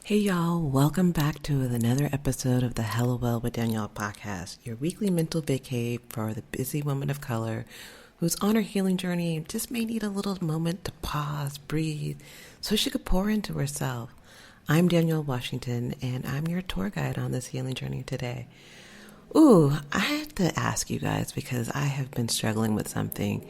Hey y'all, welcome back to another episode of the Hello Well with Danielle podcast, your weekly mental vacay for the busy woman of color who's on her healing journey just may need a little moment to pause, breathe, so she could pour into herself. I'm Danielle Washington, and I'm your tour guide on this healing journey today. I have to ask you guys because I have been struggling with something.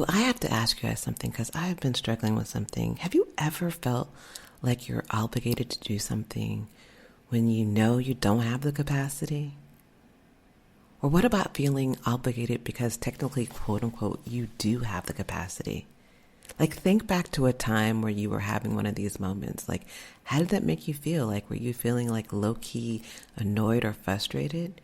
I have to ask you guys something because I've been struggling with something. Have you ever felt like you're obligated to do something when you know you don't have the capacity? Or what about feeling obligated because technically, quote unquote, you do have the capacity? Like, think back to a time where you were having one of these moments. Like, how did that make you feel? Like, were you feeling like low-key annoyed or frustrated?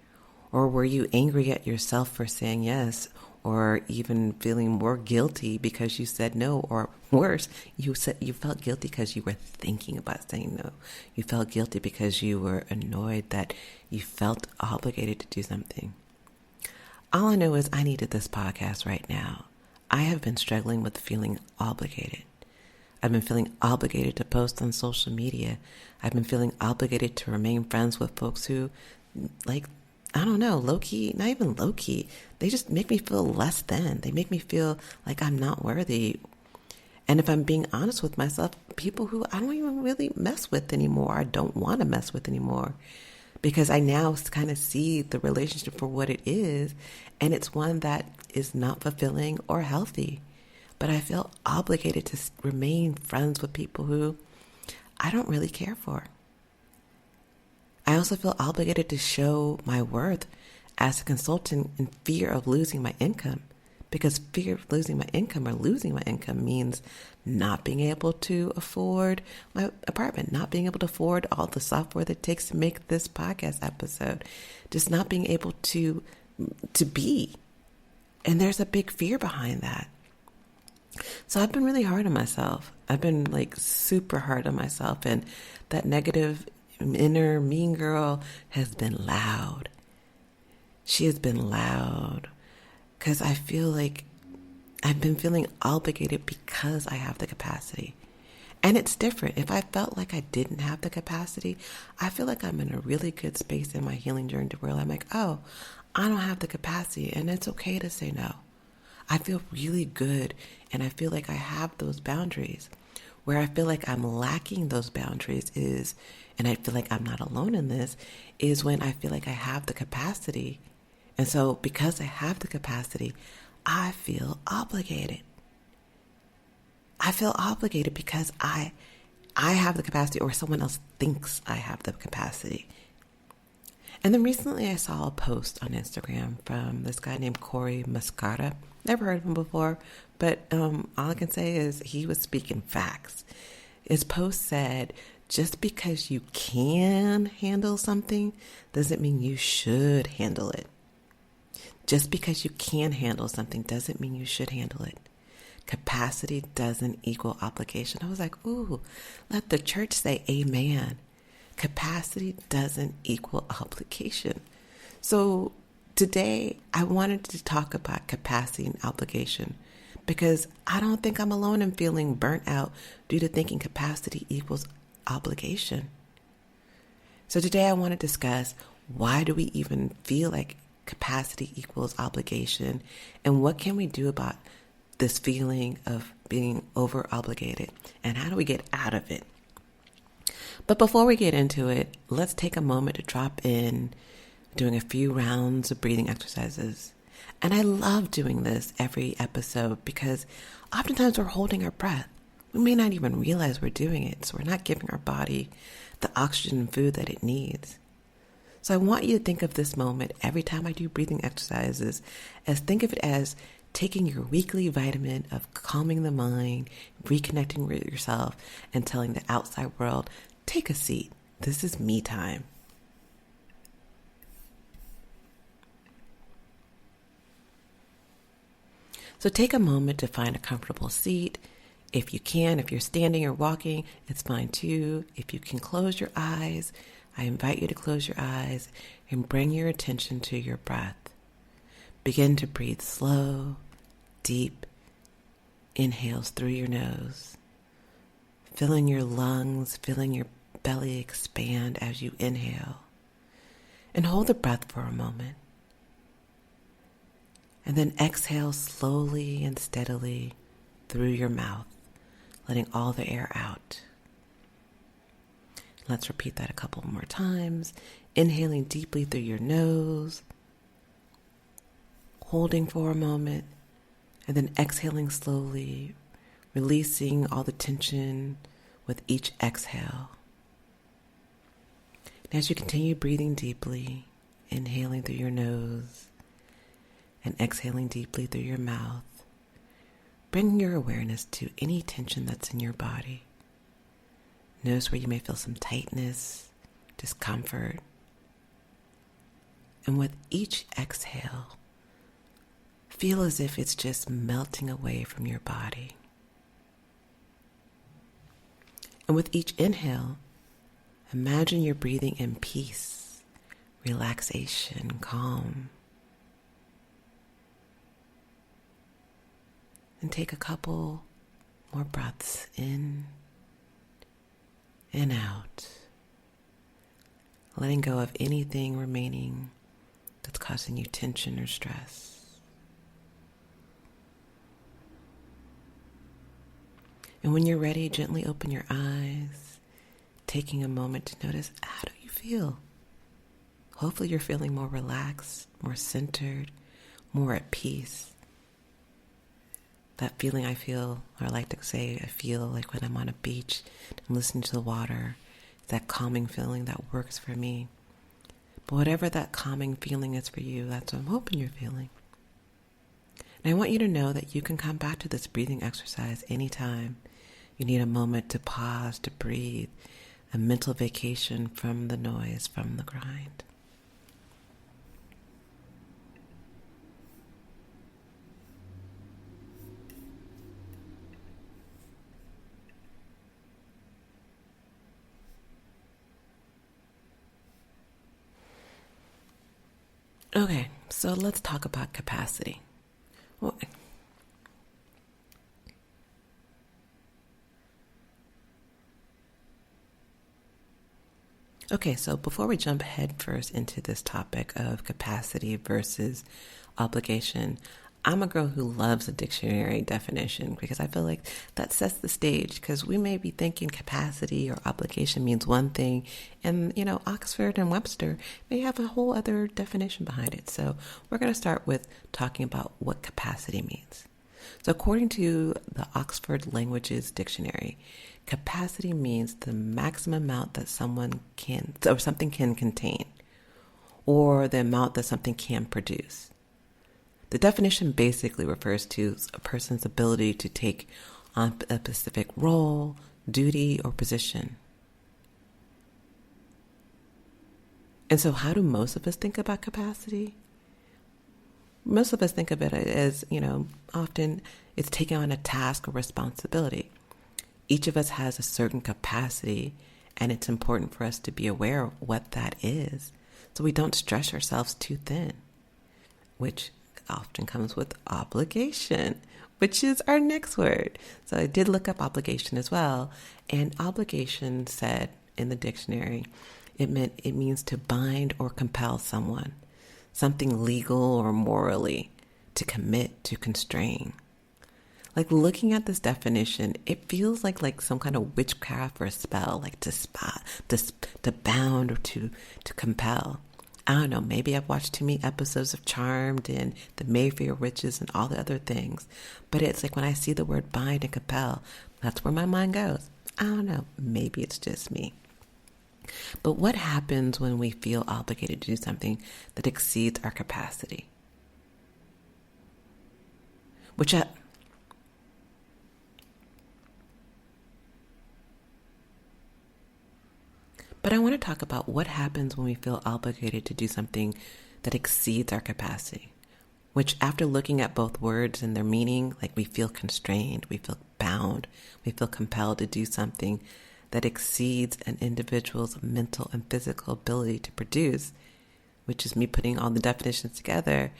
Or were you angry at yourself for saying yes? Or even feeling more guilty because you said no? Or worse, you felt guilty because you were thinking about saying no. You felt guilty because you were annoyed that you felt obligated to do something. All I know is I needed this podcast right now. I have been struggling with feeling obligated. I've been feeling obligated to post on social media. I've been feeling obligated to remain friends with folks who, I don't know, low-key, not even low-key. They just make me feel less than. They make me feel like I'm not worthy. And if I'm being honest with myself, people who I don't even really mess with anymore, I don't want to mess with anymore. Because I now kind of see the relationship for what it is, and it's one that is not fulfilling or healthy. But I feel obligated to remain friends with people who I don't really care for. I also feel obligated to show my worth as a consultant in fear of losing my income, because fear of losing my income or losing my income means not being able to afford my apartment, not being able to afford all the software that it takes to make this podcast episode, just not being able to be. And there's a big fear behind that. So I've been really hard on myself. I've been super hard on myself, and that negative inner mean girl has been loud. She has been loud because I feel like I've been feeling obligated because I have the capacity. And it's different. If I felt like I didn't have the capacity, I feel like I'm in a really good space in my healing journey where I'm like, oh, I don't have the capacity, and it's okay to say no. I feel really good, and I feel like I have those boundaries. Where I feel like I'm lacking those boundaries is, and I feel like I'm not alone in this, is when I feel like I have the capacity. And so because I have the capacity, I feel obligated. I feel obligated because I have the capacity, or someone else thinks I have the capacity. And then recently I saw a post on Instagram from this guy named Corey Muscata. Never heard of him before, but all I can say is he was speaking facts. His post said, just because you can handle something doesn't mean you should handle it. Just because you can handle something doesn't mean you should handle it. Capacity doesn't equal obligation. I was like, ooh, let the church say amen. Capacity doesn't equal obligation. So today I wanted to talk about capacity and obligation because I don't think I'm alone in feeling burnt out due to thinking capacity equals obligation. So today I want to discuss, why do we even feel like capacity equals obligation, and what can we do about this feeling of being over obligated, and how do we get out of it? But before we get into it, let's take a moment to drop in doing a few rounds of breathing exercises. And I love doing this every episode because oftentimes we're holding our breath. We may not even realize we're doing it, so we're not giving our body the oxygen and food that it needs. So I want you to think of this moment every time I do breathing exercises think of it as taking your weekly vitamin of calming the mind, reconnecting with yourself, and telling the outside world, take a seat. This is me time. So take a moment to find a comfortable seat. If you can, if you're standing or walking, it's fine too. If you can close your eyes, I invite you to close your eyes and bring your attention to your breath. Begin to breathe slow, deep inhales through your nose, filling your lungs, feeling your belly expand as you inhale. And hold the breath for a moment. And then exhale slowly and steadily through your mouth, letting all the air out. Let's repeat that a couple more times. Inhaling deeply through your nose, holding for a moment, and then exhaling slowly, releasing all the tension with each exhale. And as you continue breathing deeply, inhaling through your nose and exhaling deeply through your mouth, bring your awareness to any tension that's in your body. Notice where you may feel some tightness, discomfort. And with each exhale, feel as if it's just melting away from your body. And with each inhale, imagine you're breathing in peace, relaxation, calm. And take a couple more breaths in and out, letting go of anything remaining that's causing you tension or stress. And when you're ready, gently open your eyes, taking a moment to notice, how do you feel? Hopefully you're feeling more relaxed, more centered, more at peace. That feeling I feel, or I like to say, I feel like when I'm on a beach and listening to the water, that calming feeling that works for me. But whatever that calming feeling is for you, that's what I'm hoping you're feeling. And I want you to know that you can come back to this breathing exercise anytime you need a moment to pause, to breathe, a mental vacation from the noise, from the grind. Okay, so let's talk about capacity. Okay, so before we jump headfirst into this topic of capacity versus obligation, I'm a girl who loves a dictionary definition because I feel like that sets the stage, because we may be thinking capacity or obligation means one thing, and Oxford and Webster may have a whole other definition behind it. So we're going to start with talking about what capacity means. So according to the Oxford Languages Dictionary, capacity means the maximum amount that something can contain, or the amount that something can produce. The definition basically refers to a person's ability to take on a specific role, duty, or position. And so how do most of us think about capacity? Most of us think of it as, often it's taking on a task or responsibility. Each of us has a certain capacity, and it's important for us to be aware of what that is so we don't stretch ourselves too thin, which often comes with obligation, which is our next word. So I did look up obligation as well, and obligation said in the dictionary, it means to bind or compel someone, something legal or morally, to commit, to constrain. Like looking at this definition, it feels like some kind of witchcraft or a spell, like to bound or to compel. I don't know, maybe I've watched too many episodes of Charmed and the Mayfair Witches and all the other things. But it's like when I see the word bind and compel, that's where my mind goes. I don't know, maybe it's just me. But what happens when we feel obligated to do something that exceeds our capacity? But I want to talk about what happens when we feel obligated to do something that exceeds our capacity, which after looking at both words and their meaning, like we feel constrained, we feel bound, we feel compelled to do something that exceeds an individual's mental and physical ability to produce, which is me putting all the definitions together,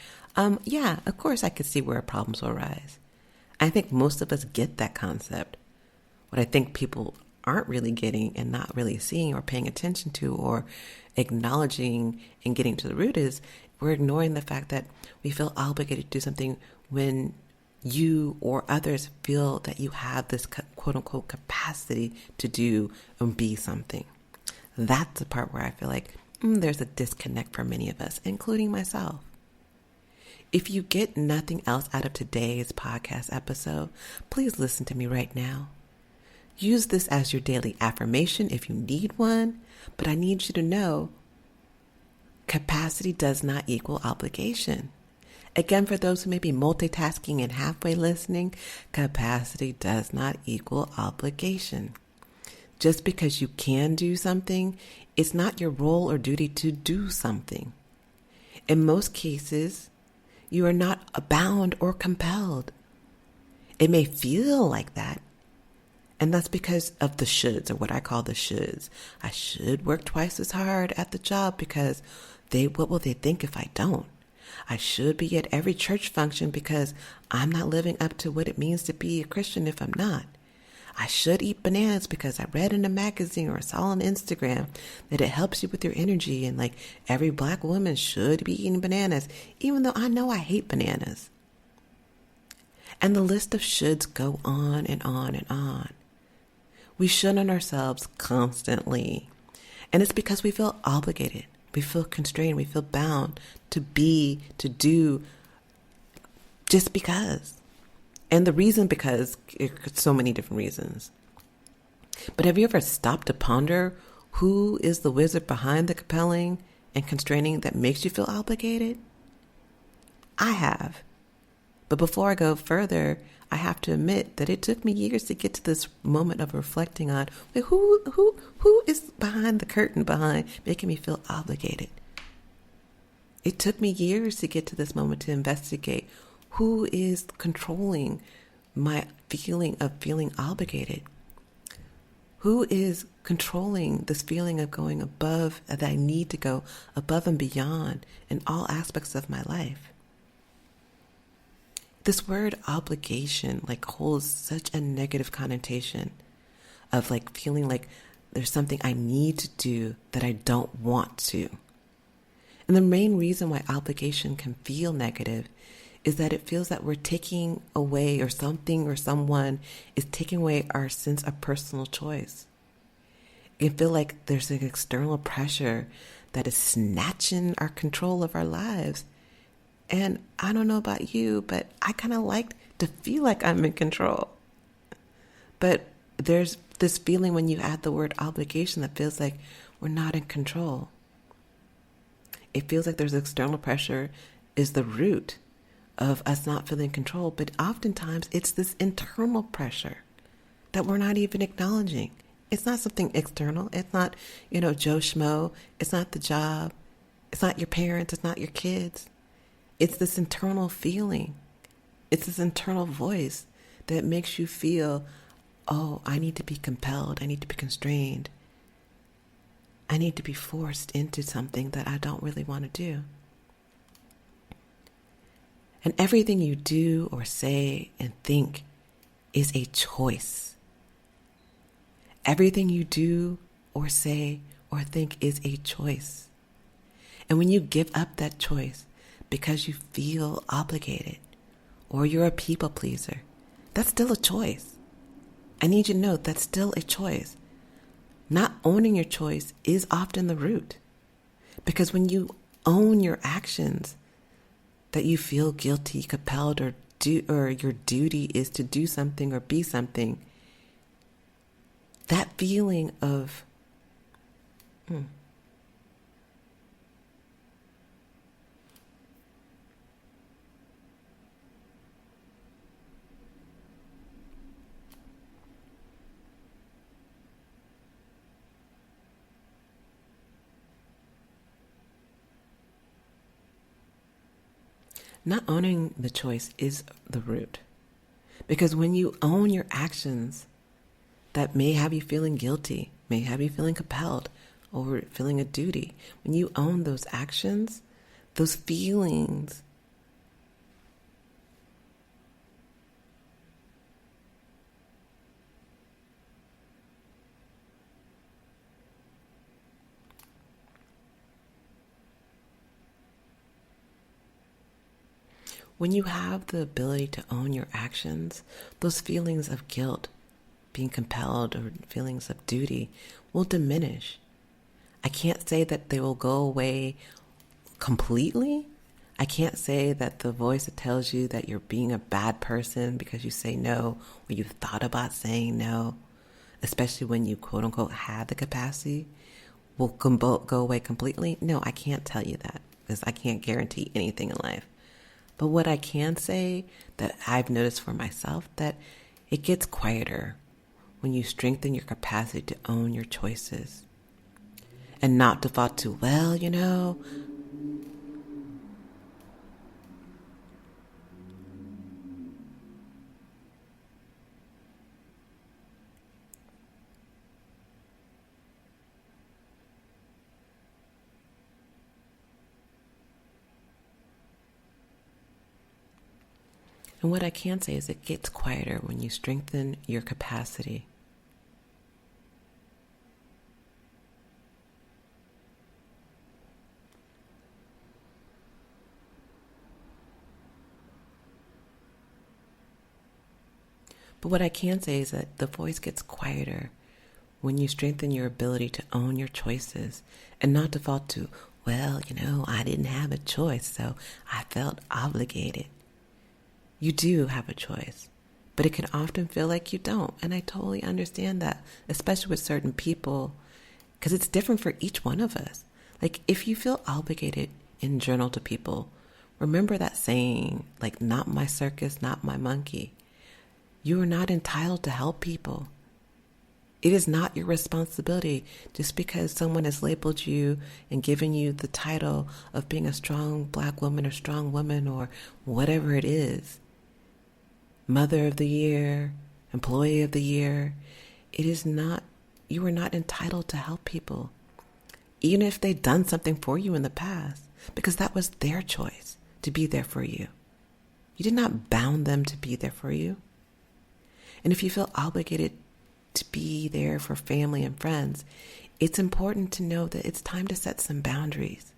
yeah, of course I could see where problems will arise. I think most of us get that concept. What I think people aren't really getting and not really seeing or paying attention to or acknowledging and getting to the root is we're ignoring the fact that we feel obligated to do something when you or others feel that you have this quote unquote capacity to do and be something. That's the part where I feel like there's a disconnect for many of us, including myself. If you get nothing else out of today's podcast episode, please listen to me right now. Use this as your daily affirmation if you need one, but I need you to know capacity does not equal obligation. Again, for those who may be multitasking and halfway listening, capacity does not equal obligation. Just because you can do something, it's not your role or duty to do something. In most cases, you are not bound or compelled. It may feel like that, and that's because of the shoulds, or what I call the shoulds. I should work twice as hard at the job because what will they think if I don't? I should be at every church function because I'm not living up to what it means to be a Christian if I'm not. I should eat bananas because I read in a magazine or saw on Instagram that it helps you with your energy, and like every black woman should be eating bananas, even though I know I hate bananas. And the list of shoulds go on and on and on. We should on ourselves constantly. And it's because we feel obligated. We feel constrained. We feel bound to be, to do, just because. And the reason because, so many different reasons. But have you ever stopped to ponder who is the wizard behind the compelling and constraining that makes you feel obligated? I have. But before I go further, I have to admit that it took me years to get to this moment of reflecting on who is behind the curtain behind making me feel obligated. It took me years to get to this moment to investigate who is controlling my feeling of feeling obligated. Who is controlling this feeling of going above, that I need to go above and beyond in all aspects of my life? This word obligation holds such a negative connotation of feeling like there's something I need to do that I don't want to. And the main reason why obligation can feel negative is that it feels that we're taking away, or something or someone is taking away our sense of personal choice. It can feel like there's an external pressure that is snatching our control of our lives. And I don't know about you, but I kind of like to feel like I'm in control. But there's this feeling when you add the word obligation that feels like we're not in control. It feels like there's external pressure is the root of us not feeling control, but oftentimes it's this internal pressure that we're not even acknowledging. It's not something external. It's not, Joe Schmo. It's not the job. It's not your parents. It's not your kids. It's this internal feeling. It's this internal voice that makes you feel, oh, I need to be compelled. I need to be constrained. I need to be forced into something that I don't really want to do. And everything you do or say and think is a choice. Everything you do or say or think is a choice. And when you give up that choice because you feel obligated or you're a people pleaser, that's still a choice. I need you to know that's still a choice. Not owning your choice is often the root. Because when you own your actions, that you feel guilty, compelled, or your duty is to do something or be something, that feeling of not owning the choice is the root. Because when you own your actions, that may have you feeling guilty, may have you feeling compelled, or feeling a duty. When you own those actions, those feelings, when you have the ability to own your actions, those feelings of guilt, being compelled, or feelings of duty will diminish. I can't say that they will go away completely. I can't say that the voice that tells you that you're being a bad person because you say no, or you've thought about saying no, especially when you quote unquote have the capacity, will go away completely. No, I can't tell you that because I can't guarantee anything in life. But what I can say that I've noticed for myself, that it gets quieter when you strengthen your capacity to own your choices and not default to, well, you know. And what I can say is it gets quieter when you strengthen your capacity. But what I can say is that the voice gets quieter when you strengthen your ability to own your choices and not default to, well, you know, I didn't have a choice, so I felt obligated. You do have a choice, but it can often feel like you don't. And I totally understand that, especially with certain people, because it's different for each one of us. Like, if you feel obligated in general to people, remember that saying, like, not my circus, not my monkey. You are not entitled to help people. It is not your responsibility just because someone has labeled you and given you the title of being a strong black woman or strong woman or whatever it is. Mother of the Year, Employee of the Year. It is not, you are not entitled to help people, even if they've done something for you in the past, because that was their choice to be there for you. You did not bound them to be there for you. And if you feel obligated to be there for family and friends, it's important to know that it's time to set some boundaries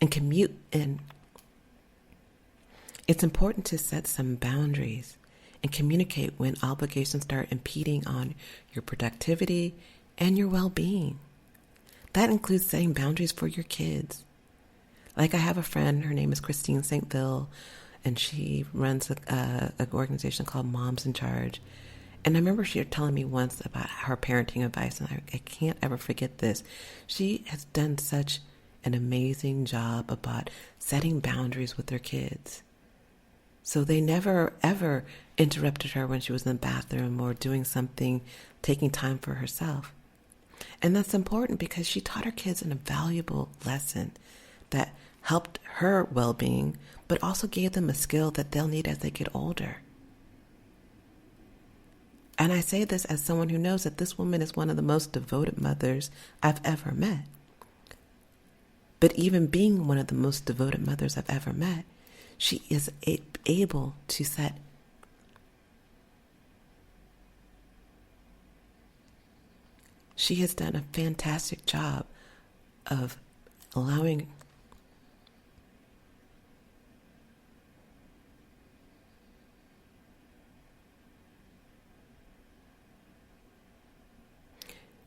and commute in. It's important to set some boundaries and communicate when obligations start impeding on your productivity and your well-being. That includes setting boundaries for your kids. Like, I have a friend, her name is Christine St. Ville, and she runs an organization called Moms in Charge. And I remember she was telling me once about her parenting advice, and I can't ever forget this. She has done such an amazing job about setting boundaries with her kids. So they never, ever interrupted her when she was in the bathroom or doing something, taking time for herself. And that's important because she taught her kids an invaluable lesson that helped her well-being, but also gave them a skill that they'll need as they get older. And I say this as someone who knows that this woman is one of the most devoted mothers I've ever met. But even being one of the most devoted mothers I've ever met, she is able to set She has done a fantastic job of allowing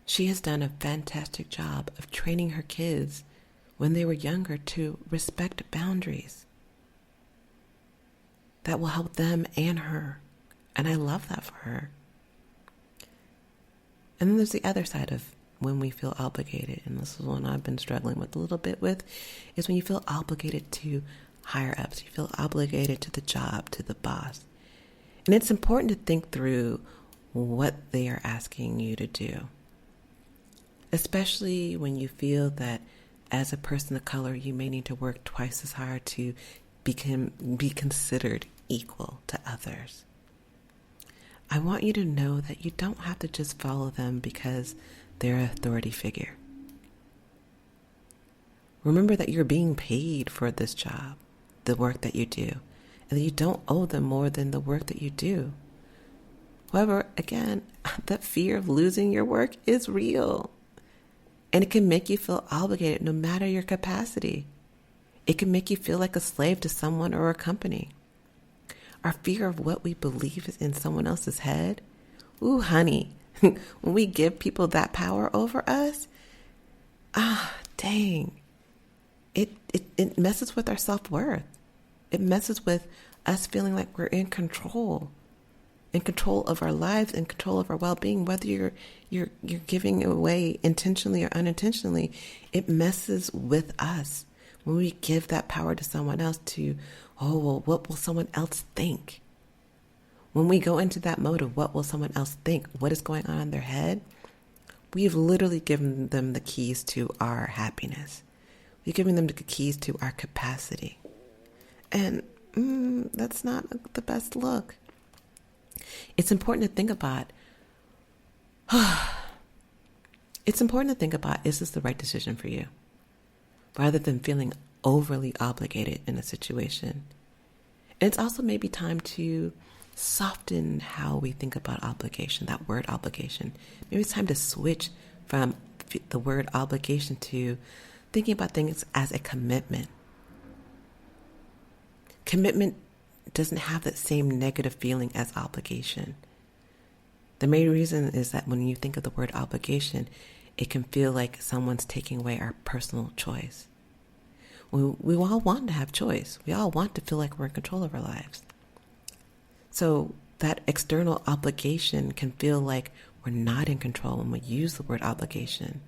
She has done a fantastic job of training her kids when they were younger to respect boundaries that will help them and her. And I love that for her. And then there's the other side of when we feel obligated, and this is one I've been struggling with a little bit with, is when you feel obligated to higher ups. You feel obligated to the job, to the boss. And it's important to think through what they are asking you to do, especially when you feel that as a person of color, you may need to work twice as hard to be considered equal to others. I want you to know that you don't have to just follow them because they're an authority figure. Remember that you're being paid for this job, the work that you do, and that you don't owe them more than the work that you do. However, again, that fear of losing your work is real. And it can make you feel obligated no matter your capacity. It can make you feel like a slave to someone or a company. Our fear of what we believe is in someone else's head. Ooh, honey, when we give people that power over us, dang, it messes with our self-worth. It messes with us feeling like we're in control of our lives, in control of our well-being. Whether you're giving away intentionally or unintentionally, it messes with us when we give that power to someone else to, oh, well, what will someone else think? When we go into that mode of what will someone else think, what is going on in their head, we've literally given them the keys to our happiness. We've given them the keys to our capacity. And that's not the best look. It's important to think about, is this the right decision for you? Rather than feeling overly obligated in a situation. And it's also maybe time to soften how we think about obligation, that word obligation. Maybe it's time to switch from the word obligation to thinking about things as a commitment. Commitment doesn't have that same negative feeling as obligation. The main reason is that when you think of the word obligation, it can feel like someone's taking away our personal choice. We all want to have choice. We all want to feel like we're in control of our lives. So that external obligation can feel like we're not in control when we use the word obligation.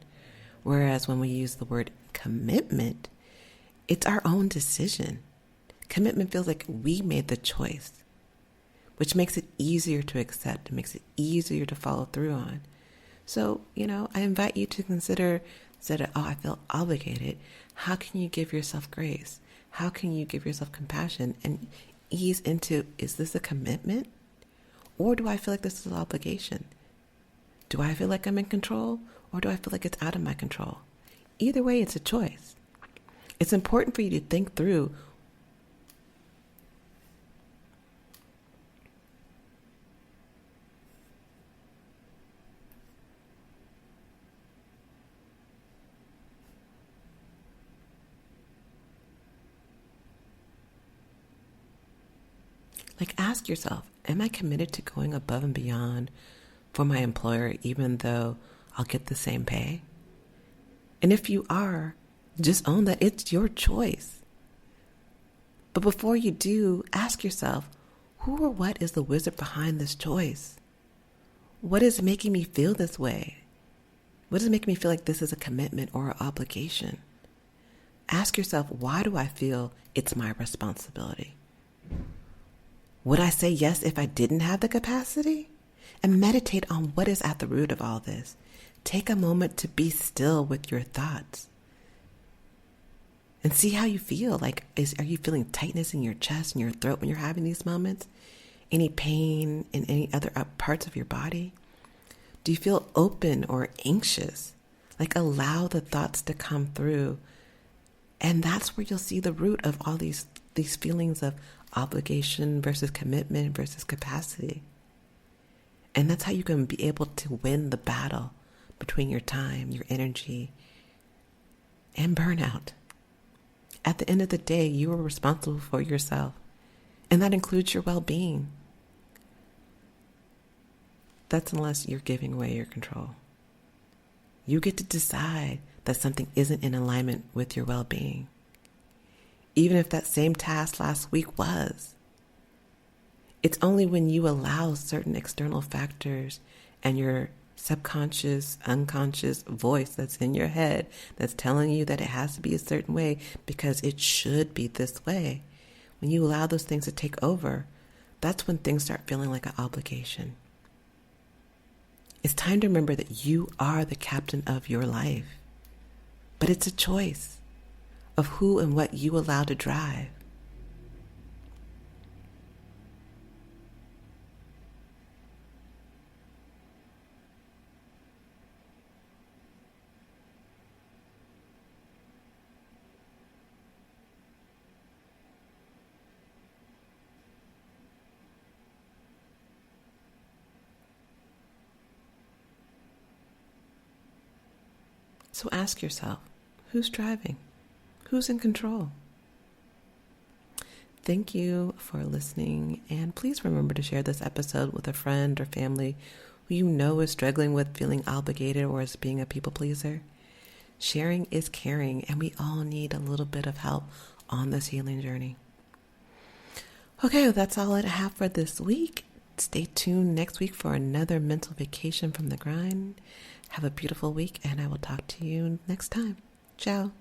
Whereas when we use the word commitment, it's our own decision. Commitment feels like we made the choice, which makes it easier to accept. It makes it easier to follow through on. So, I invite you to consider, instead of, I feel obligated, how can you give yourself grace? How can you give yourself compassion and ease into, is this a commitment? Or do I feel like this is an obligation? Do I feel like I'm in control? Or do I feel like it's out of my control? Either way, it's a choice. It's important for you to think through ask yourself, am I committed to going above and beyond for my employer even though I'll get the same pay? And if you are, just own that it's your choice. But before you do, ask yourself, who or what is the wizard behind this choice? What is making me feel this way? What is making me feel like this is a commitment or an obligation? Ask yourself, why do I feel it's my responsibility? Would I say yes if I didn't have the capacity? And meditate on what is at the root of all this. Take a moment to be still with your thoughts. And see how you feel. Are you feeling tightness in your chest and your throat when you're having these moments? Any pain in any other parts of your body? Do you feel open or anxious? Allow the thoughts to come through. And that's where you'll see the root of all these feelings of obligation versus commitment versus capacity. And that's how you can be able to win the battle between your time, your energy, and burnout. At the end of the day, you are responsible for yourself. And that includes your well-being. That's unless you're giving away your control. You get to decide that something isn't in alignment with your well-being. Even if that same task last week was. It's only when you allow certain external factors and your subconscious, unconscious voice that's in your head that's telling you that it has to be a certain way because it should be this way. When you allow those things to take over, that's when things start feeling like an obligation. It's time to remember that you are the captain of your life. But it's a choice of who and what you allow to drive. So ask yourself, who's driving? Who's in control? Thank you for listening, and please remember to share this episode with a friend or family who you know is struggling with feeling obligated or is being a people pleaser. Sharing is caring, and we all need a little bit of help on this healing journey. Okay, well, that's all I have for this week. Stay tuned next week for another mental vacation from the grind. Have a beautiful week, and I will talk to you next time. Ciao.